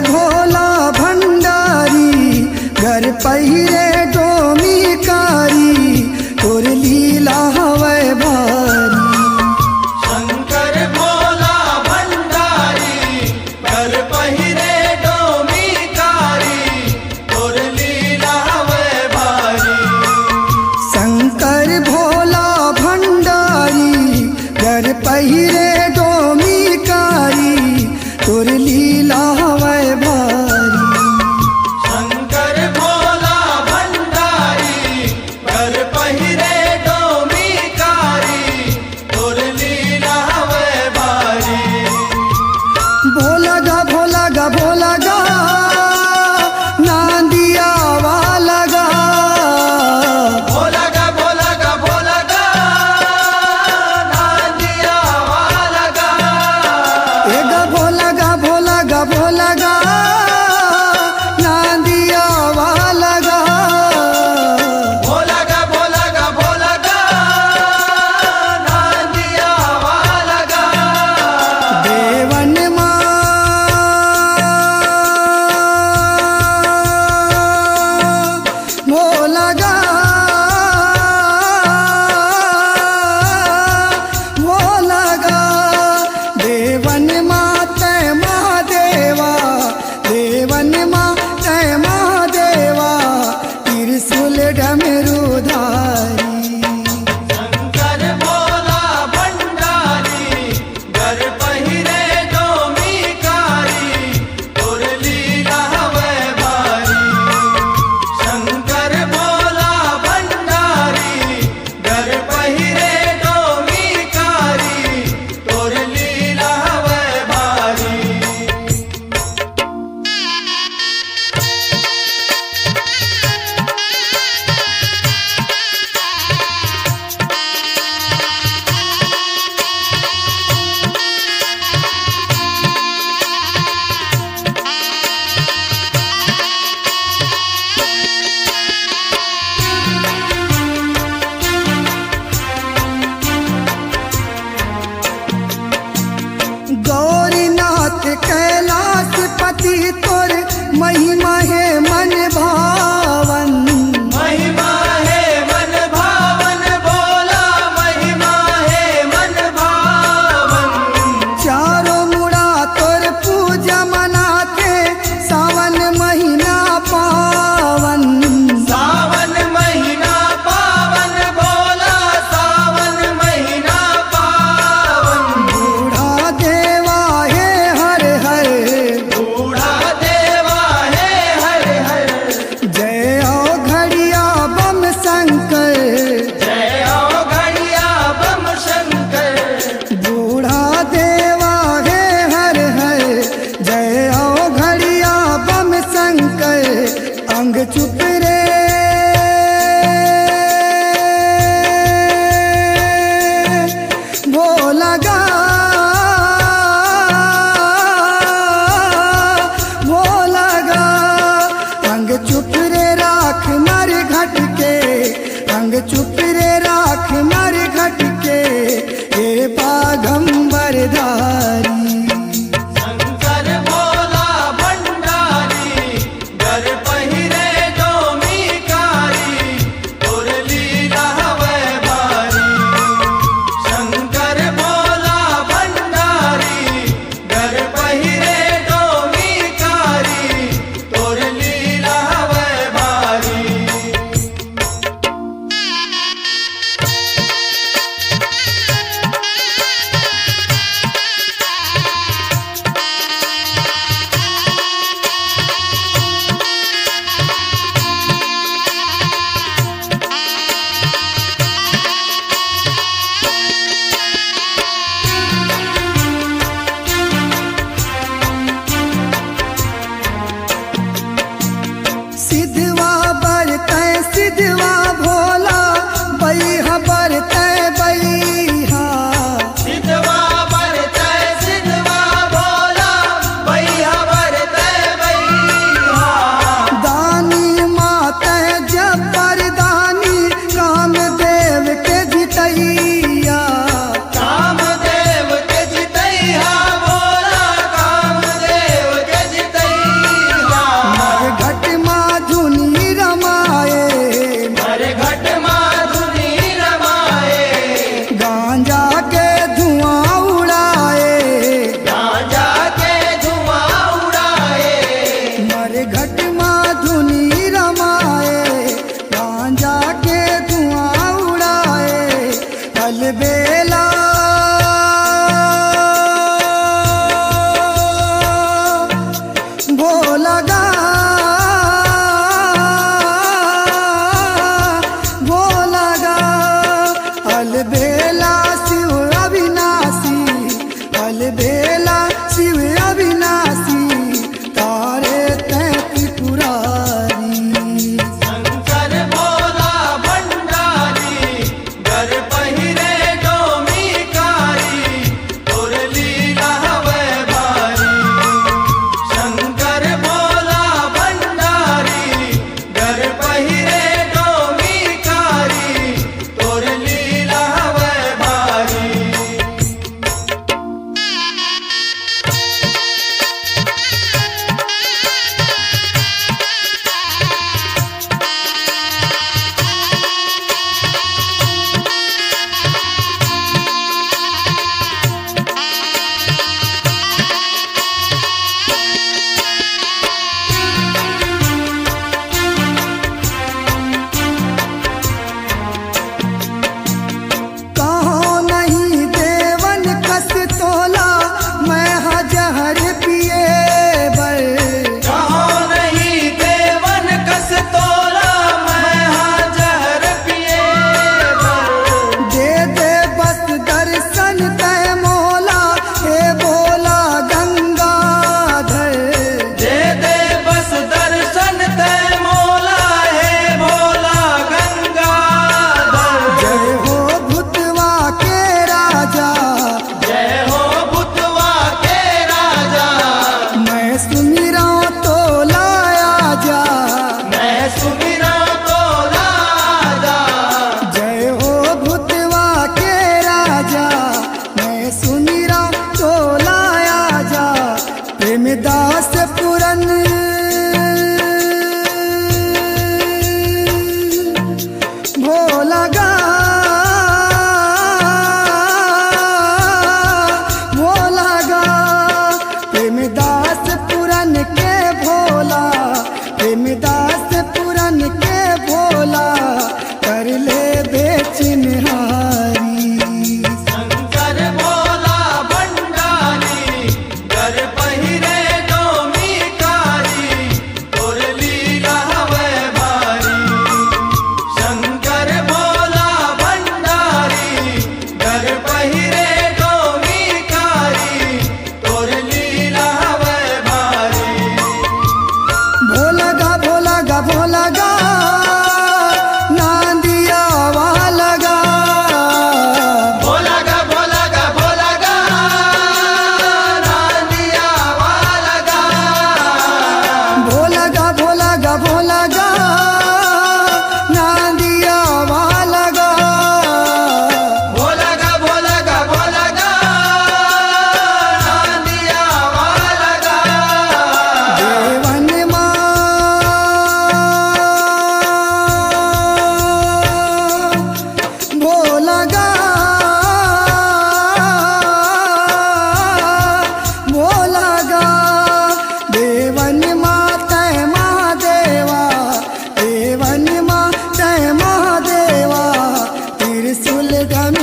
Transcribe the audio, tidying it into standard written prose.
भोला भंडारी घर पहिरे डोमिकारी तोर लीला हवे भारी। शंकर भोला भंडारी घर पहिरे डोमिकारी तोर लीला हवे भारी। शंकर भोला भंडारी घर पहिरे डोमिकारी तोर लीला हवे भारी। शंकर भोला भंडारी घर पहिरे डोमिकारी तोर लीला हवे भारी। भोला गा भोला गा भोला गा नांदिया वाला गा। भोला गा भोला गा भोला गा नांदिया वाला अलबेला भोला गा भोला गा अलबेला शिव अविनाशी अलबेला शिव अविनाशी तारे तैती पुरारी शंकर भोला भंडारी घर पहिरे डोमिकारी तोर लीला हवे भारी शंकर भोला भंडारी घर पहिरे डोमिकारी तोर लीला हवे भारी कहो नहीं देवन कस तोला मैं हजहर पिए बर कहो नहीं देवन कस तोला मैं हाजर पिए बर दे दे बस दर्शन तय मोला हे बोला गंगाधर दे दे बस दर्शन तय मोला है भोला गंगाधर जय हो भूतवा के राजा जय हो भूतवा के राजा मैं सुमिरा तो लाया जा मैं सुमिरा तो राजा जय हो भूतवा के राजा मैं सुमिरा तो लाया जा प्रेमदास पुरन भोला गा भोला गा प्रेमदास पुरन के भोला प्रेमदास पुरन के भोला कर ले बेचिनहारी शंकर भोला भंडारी घर पहिरे डोमिकारी तोर लीला हवे भारी शंकर भोला भंडारी घर पहिरे डोमिकारी तोर लीला हवे भारी भोला गा भोला गा भोला गा नांदिया वाला गा भोला गा भोला गा भोला गा नांदिया वाला गा भोला गा भोला गा भोला गा नांदिया वाला गा भोला गा भोला गा भोला गा नांदिया वाला गा देवन माँ भोला गा भोला गा देवन माँ तय महादेवा देवन माँ तय महादेवा त्रिशूल गम